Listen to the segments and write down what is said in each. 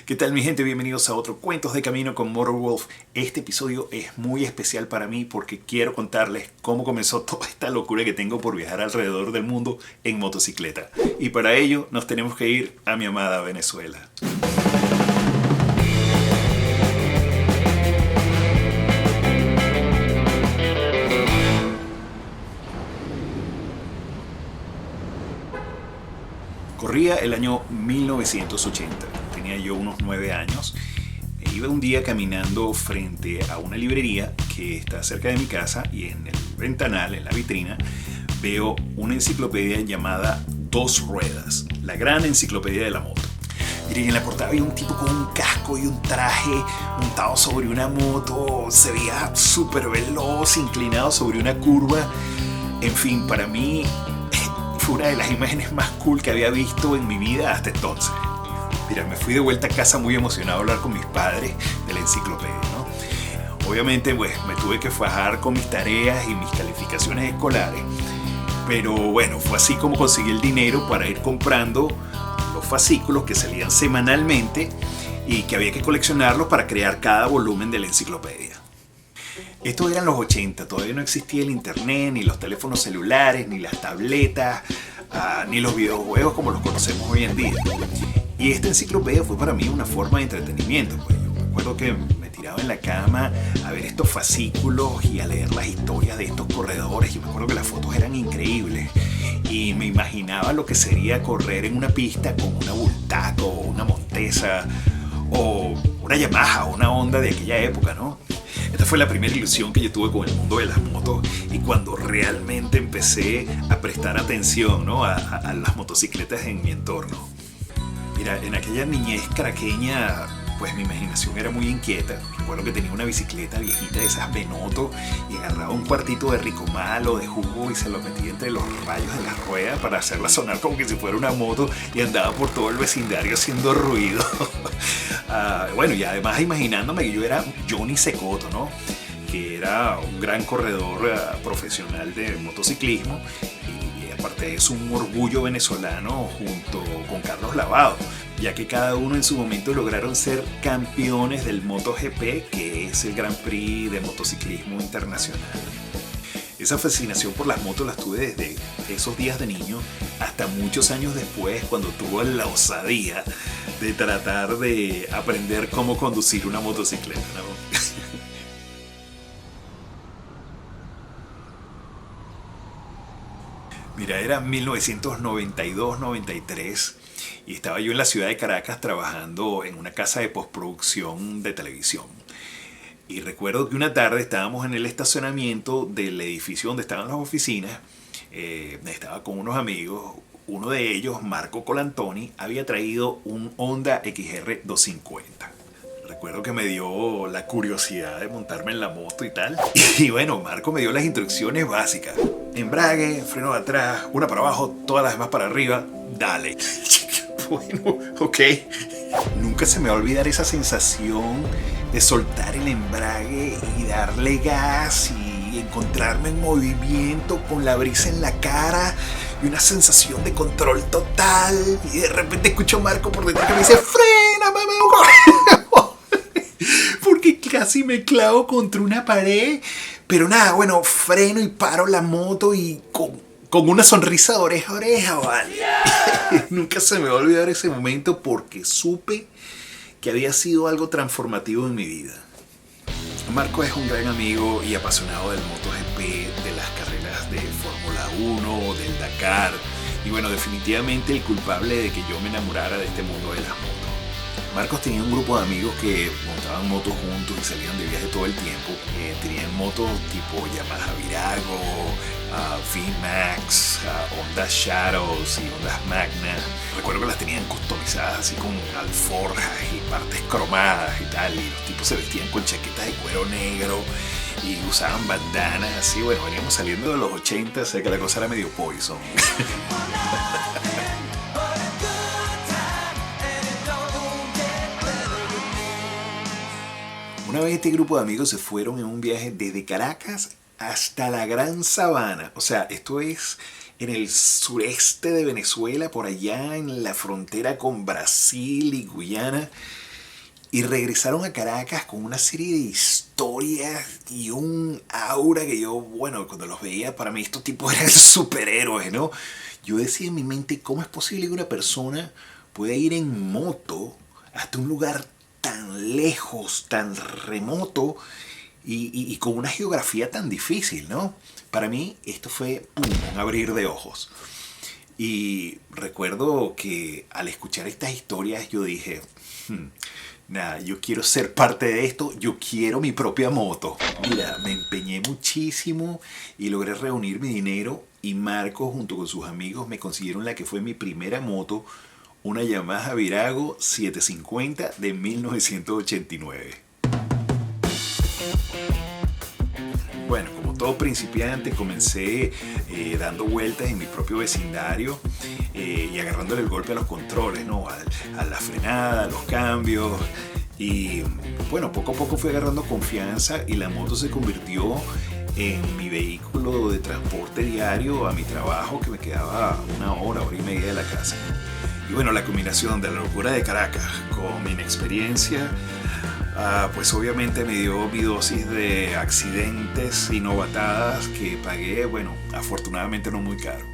¿Qué tal mi gente? Bienvenidos a otro Cuentos de Camino con Motor Wolf. Este episodio es muy especial para mí porque quiero contarles cómo comenzó toda esta locura que tengo por viajar alrededor del mundo en motocicleta. Y para ello nos tenemos que ir a mi amada Venezuela. Corría el año 1980, tenía yo unos 9 años. Iba un día caminando frente a una librería que está cerca de mi casa y en el ventanal, en la vitrina, veo una enciclopedia llamada Dos Ruedas, la gran enciclopedia de la moto. Miren, en la portada había un tipo con un casco y un traje montado sobre una moto, se veía súper veloz, inclinado sobre una curva. En fin, para mí fue una de las imágenes más cool que había visto en mi vida hasta entonces. Mira, me fui de vuelta a casa muy emocionado a hablar con mis padres de la enciclopedia, ¿no? Obviamente, pues, me tuve que fajar con mis tareas y mis calificaciones escolares. Pero bueno, fue así como conseguí el dinero para ir comprando los fascículos que salían semanalmente y que había que coleccionarlos para crear cada volumen de la enciclopedia. Estos eran los 80, todavía no existía el internet, ni los teléfonos celulares, ni las tabletas, ni los videojuegos como los conocemos hoy en día. Y esta enciclopedia fue para mí una forma de entretenimiento. Pues yo me acuerdo que me tiraba en la cama a ver estos fascículos y a leer las historias de estos corredores. Y me acuerdo que las fotos eran increíbles. Y me imaginaba lo que sería correr en una pista con una Bultaco, o una Montesa, o una Yamaha, o una Honda de aquella época, ¿no? Esta fue la primera ilusión que yo tuve con el mundo de las motos y cuando realmente empecé a prestar atención, ¿no? a las motocicletas en mi entorno. Mira, en aquella niñez caraqueña, pues mi imaginación era muy inquieta. Recuerdo que tenía una bicicleta viejita de esas Benoto y agarraba un cuartito de Ricomal o de jugo y se lo metía entre los rayos de las ruedas para hacerla sonar como que si fuera una moto y andaba por todo el vecindario haciendo ruido. Bueno, y además imaginándome que yo era Johnny Cecotto, ¿no? Que era un gran corredor profesional de motociclismo y aparte de eso un orgullo venezolano junto con Carlos Lavado, ya que cada uno en su momento lograron ser campeones del MotoGP, que es el Gran Prix de motociclismo internacional. Esa fascinación por las motos las tuve desde esos días de niño hasta muchos años después, cuando tuve la osadía de tratar de aprender cómo conducir una motocicleta, ¿no? Mira, era 1992-93 y estaba yo en la ciudad de Caracas trabajando en una casa de postproducción de televisión. Y recuerdo que una tarde estábamos en el estacionamiento del edificio donde estaban las oficinas. Estaba con unos amigos. Uno de ellos, Marco Colantoni, había traído un Honda XR 250. Recuerdo que me dio la curiosidad de montarme en la moto y tal. Y bueno, Marco me dio las instrucciones básicas. Embrague, freno de atrás, una para abajo, todas las demás para arriba. Dale. Bueno, ok. Nunca se me va a olvidar esa sensación de soltar el embrague y darle gas y encontrarme en movimiento con la brisa en la cara y una sensación de control total. Y de repente escucho a Marco por detrás que me dice: ¡frena, mamá! Porque casi me clavo contra una pared. Pero nada, bueno, freno y paro la moto y con una sonrisa de oreja a oreja, ¿vale? Nunca se me va a olvidar ese momento porque supe que había sido algo transformativo en mi vida. Marco es un gran amigo y apasionado del MotoGP, de las carreras de Fórmula 1, del Dakar. Y bueno, definitivamente el culpable de que yo me enamorara de este mundo de las motos. Marcos tenía un grupo de amigos que montaban motos juntos y salían de viaje todo el tiempo. Tenían motos tipo Yamaha Virago, VMAX, Honda Shadows y Hondas Magna. Recuerdo que las tenían customizadas así con alforjas y partes cromadas y tal. Y los tipos se vestían con chaquetas de cuero negro y usaban bandanas así. Bueno, veníamos saliendo de los 80, o sea que la cosa era medio Poison. Una vez este grupo de amigos se fueron en un viaje desde Caracas hasta la Gran Sabana. O sea, esto es en el sureste de Venezuela, por allá en la frontera con Brasil y Guyana. y regresaron a Caracas con una serie de historias y un aura que yo, bueno, cuando los veía, para mí estos tipos eran superhéroes, ¿no? Yo decía en mi mente, ¿cómo es posible que una persona pueda ir en moto hasta un lugar tan lejos, tan remoto y con una geografía tan difícil, ¿no? Para mí esto fue un abrir de ojos. Y recuerdo que al escuchar estas historias yo dije, nada, yo quiero ser parte de esto, yo quiero mi propia moto. Mira, me empeñé muchísimo y logré reunir mi dinero y Marco junto con sus amigos me consiguieron la que fue mi primera moto, una Yamaha Virago 750 de 1989. Bueno, como todo principiante, comencé dando vueltas en mi propio vecindario y agarrándole el golpe a los controles, ¿no? A la frenada, a los cambios. Y bueno, poco a poco fui agarrando confianza y la moto se convirtió en mi vehículo de transporte diario a mi trabajo, que me quedaba hora y media de la casa. Y bueno, la combinación de la locura de Caracas con mi inexperiencia, pues obviamente me dio mi dosis de accidentes y novatadas que pagué, bueno, afortunadamente no muy caro.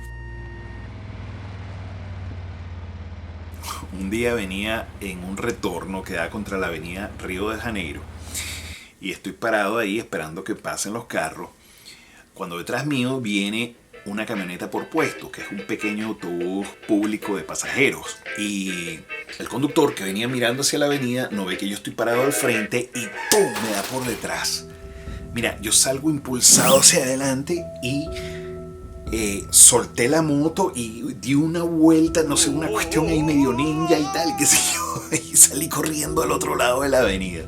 Un día venía en un retorno que da contra la avenida Río de Janeiro y estoy parado ahí esperando que pasen los carros, cuando detrás mío viene una camioneta por puesto, que es un pequeño autobús público de pasajeros. Y el conductor, que venía mirando hacia la avenida, no ve que yo estoy parado al frente y ¡pum!, me da por detrás. Mira, yo salgo impulsado hacia adelante y solté la moto y di una vuelta, no sé, una cuestión ahí medio ninja y tal, qué sé yo, y salí corriendo al otro lado de la avenida.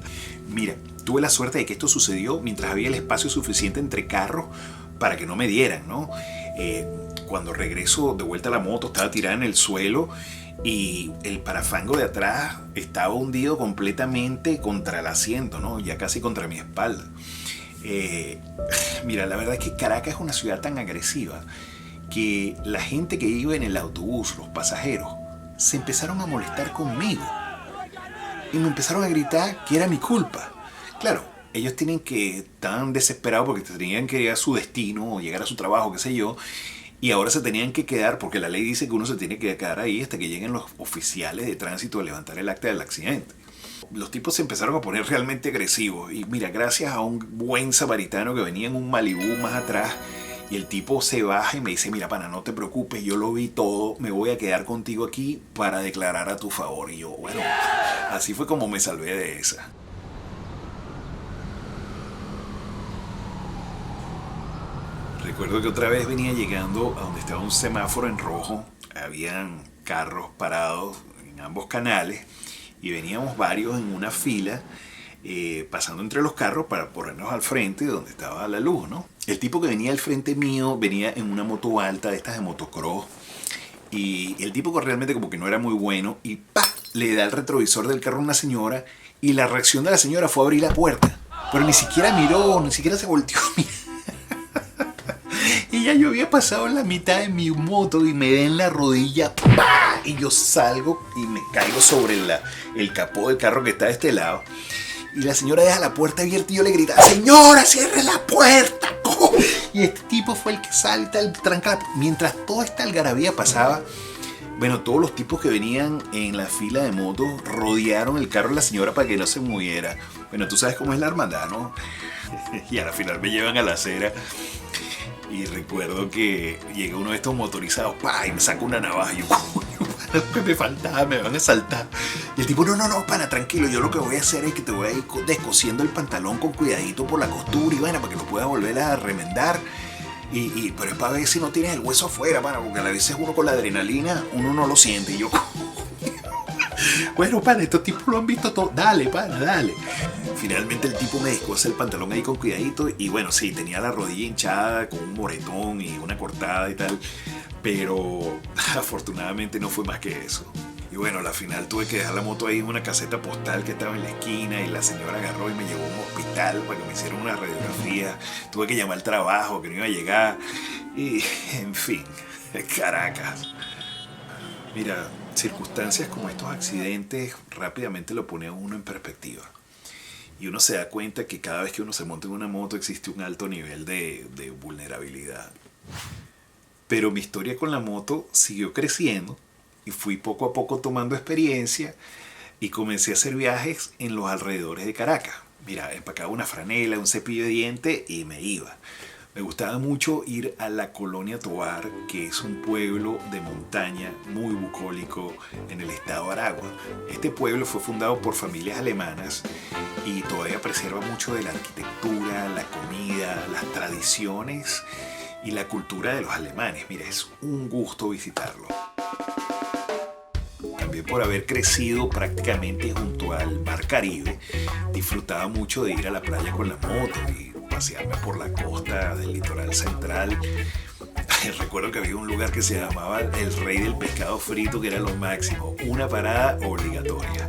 Mira, tuve la suerte de que esto sucedió mientras había el espacio suficiente entre carros para que no me dieran, ¿no? Cuando regreso de vuelta a la moto, estaba tirada en el suelo y el parafango de atrás estaba hundido completamente contra el asiento, ¿no? Ya casi contra mi espalda. Mira, la verdad es que Caracas es una ciudad tan agresiva que la gente que iba en el autobús, los pasajeros, se empezaron a molestar conmigo y me empezaron a gritar que era mi culpa. Claro, ellos estaban desesperados porque tenían que llegar a su destino o llegar a su trabajo, qué sé yo, y ahora se tenían que quedar, porque la ley dice que uno se tiene que quedar ahí hasta que lleguen los oficiales de tránsito a levantar el acta del accidente. Los tipos se empezaron a poner realmente agresivos y mira, gracias a un buen samaritano que venía en un Malibú más atrás, y el tipo se baja y me dice, mira pana, no te preocupes, yo lo vi todo, me voy a quedar contigo aquí para declarar a tu favor. Y yo, bueno, así fue como me salvé de esa. Recuerdo que otra vez venía llegando a donde estaba un semáforo en rojo, habían carros parados en ambos canales y veníamos varios en una fila, pasando entre los carros para ponernos al frente donde estaba la luz, ¿no? El tipo que venía al frente mío venía en una moto alta de estas de motocross y el tipo que realmente como que no era muy bueno y ¡pa!, le da el retrovisor del carro a una señora y la reacción de la señora fue abrir la puerta, pero ni siquiera miró, ni siquiera se volteó a mirar. Y ya yo había pasado la mitad de mi moto y me da en la rodilla, ¡pah!, y yo salgo y me caigo sobre el capó del carro que está de este lado. Y la señora deja la puerta abierta y yo le grito, ¡señora, cierre la puerta! Y este tipo fue el que salta, el tranca. Mientras toda esta algarabía pasaba, bueno, todos los tipos que venían en la fila de motos rodearon el carro de la señora para que no se moviera. Bueno, tú sabes cómo es la hermandad, ¿no? Y a la final me llevan a la acera. Y recuerdo que llega uno de estos motorizados, ¡pah!, y me saca una navaja. Y yo, ¿qué me faltaba? Me van a saltar. Y el tipo, no, pana, tranquilo. Yo lo que voy a hacer es que te voy a ir descosiendo el pantalón con cuidadito por la costura y bueno, para que lo puedas volver a remendar. Pero es para ver si no tienes el hueso afuera, pana, porque a veces uno con la adrenalina, uno no lo siente. Y yo, bueno, pana, estos tipos lo han visto todo. Dale, pana, dale. Finalmente el tipo me descose el pantalón ahí con cuidadito y bueno, sí, tenía la rodilla hinchada con un moretón y una cortada y tal, pero afortunadamente no fue más que eso. Y bueno, al final tuve que dejar la moto ahí en una caseta postal que estaba en la esquina y la señora agarró y me llevó a un hospital para que me hicieran una radiografía. Tuve que llamar al trabajo, que no iba a llegar y, en fin, Caracas. Mira, circunstancias como estos accidentes rápidamente lo pone a uno en perspectiva. Y uno se da cuenta que cada vez que uno se monta en una moto existe un alto nivel de vulnerabilidad. Pero mi historia con la moto siguió creciendo y fui poco a poco tomando experiencia y comencé a hacer viajes en los alrededores de Caracas. Mira, empacaba una franela, un cepillo de diente y me iba. Me gustaba mucho ir a la Colonia Tovar, que es un pueblo de montaña muy bucólico en el estado de Aragua. Este pueblo fue fundado por familias alemanas y todavía preserva mucho de la arquitectura, la comida, las tradiciones y la cultura de los alemanes. Mira, es un gusto visitarlo. También por haber crecido prácticamente junto al mar Caribe, disfrutaba mucho de ir a la playa con la moto y pasearme por la costa del litoral central. Recuerdo que había un lugar que se llamaba El Rey del Pescado Frito, que era lo máximo, una parada obligatoria.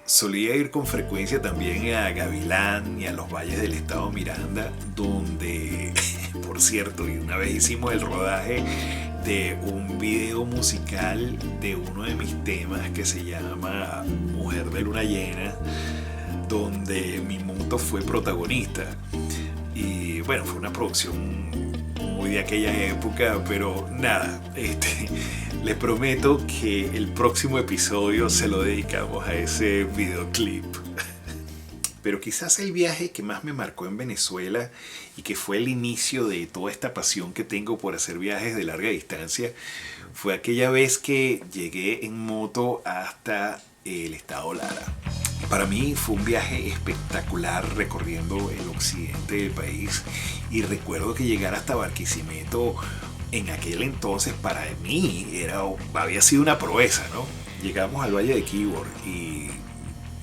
Solía ir con frecuencia también a Gavilán y a los valles del estado Miranda, donde, por cierto, y una vez hicimos el rodaje de un video musical de uno de mis temas que se llama Mujer de Luna Llena, donde mi moto fue protagonista. Y bueno, fue una producción muy de aquella época, pero nada, les prometo que el próximo episodio se lo dedicamos a ese videoclip. Pero quizás el viaje que más me marcó en Venezuela y que fue el inicio de toda esta pasión que tengo por hacer viajes de larga distancia fue aquella vez que llegué en moto hasta el estado Lara. Para mí fue un viaje espectacular recorriendo el occidente del país y recuerdo que llegar hasta Barquisimeto en aquel entonces para mí había sido una proeza, ¿no? Llegamos al Valle de Quíbor y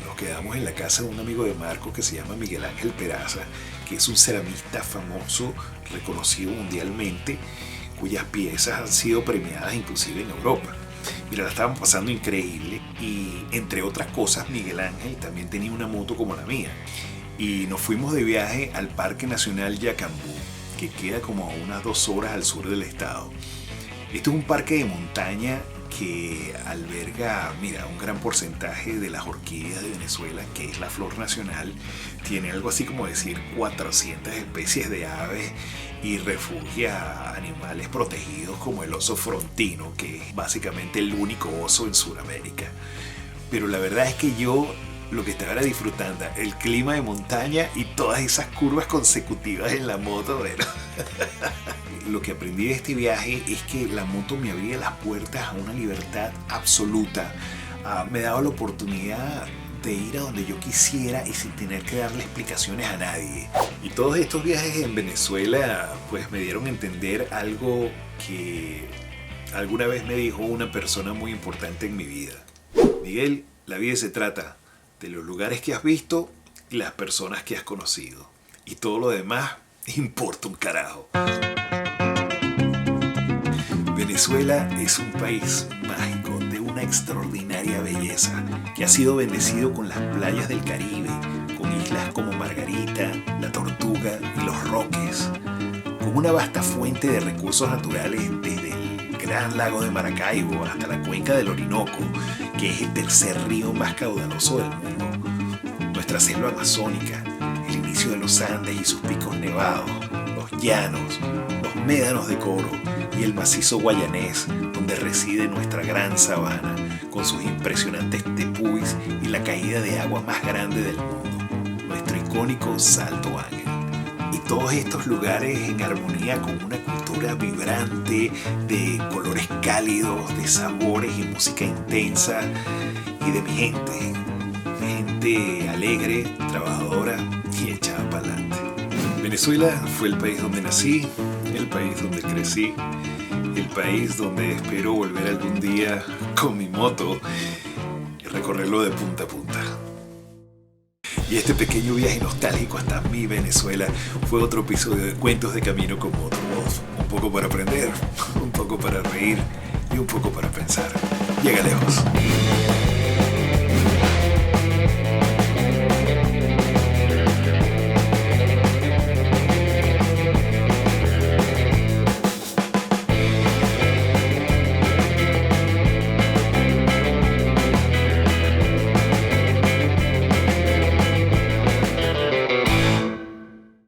nos quedamos en la casa de un amigo de Marco que se llama Miguel Ángel Peraza, que es un ceramista famoso, reconocido mundialmente, cuyas piezas han sido premiadas inclusive en Europa. Mira, la estaban pasando increíble y entre otras cosas Miguel Ángel también tenía una moto como la mía y nos fuimos de viaje al Parque Nacional Yacambú, que queda como a unas 2 horas al sur del estado. Este es un parque de montaña que alberga, mira, un gran porcentaje de las orquídeas de Venezuela, que es la flor nacional. Tiene algo así como decir 400 especies de aves y refugia a animales protegidos como el oso frontino, que es básicamente el único oso en Sudamérica. Pero la verdad es que yo lo que estaba era disfrutando el clima de montaña y todas esas curvas consecutivas en la moto. Bueno. Lo que aprendí de este viaje es que la moto me abría las puertas a una libertad absoluta. Me daba la oportunidad de ir a donde yo quisiera y sin tener que darle explicaciones a nadie. Y todos estos viajes en Venezuela pues me dieron a entender algo que alguna vez me dijo una persona muy importante en mi vida. Miguel, la vida se trata de los lugares que has visto y las personas que has conocido. Y todo lo demás importa un carajo. Venezuela es un país mágico de una extraordinaria belleza que ha sido bendecido con las playas del Caribe, con islas como Margarita, La Tortuga y Los Roques, con una vasta fuente de recursos naturales desde el gran lago de Maracaibo hasta la cuenca del Orinoco, que es el tercer río más caudaloso del mundo, nuestra selva amazónica, el inicio de los Andes y sus picos nevados, los llanos, los médanos de Coro y el macizo guayanés, donde reside nuestra gran sabana, con sus impresionantes tepuis y la caída de agua más grande del mundo, nuestro icónico Salto Ángel. Y todos estos lugares en armonía con una cultura vibrante, de colores cálidos, de sabores y música intensa, y de mi gente alegre, trabajadora y echada para adelante. Venezuela fue el país donde nací, el país donde crecí, el país donde espero volver algún día con mi moto y recorrerlo de punta a punta. Y este pequeño viaje nostálgico hasta mi Venezuela fue otro episodio de Cuentos de Camino con Motorvoz. Un poco para aprender, un poco para reír y un poco para pensar. Llega lejos.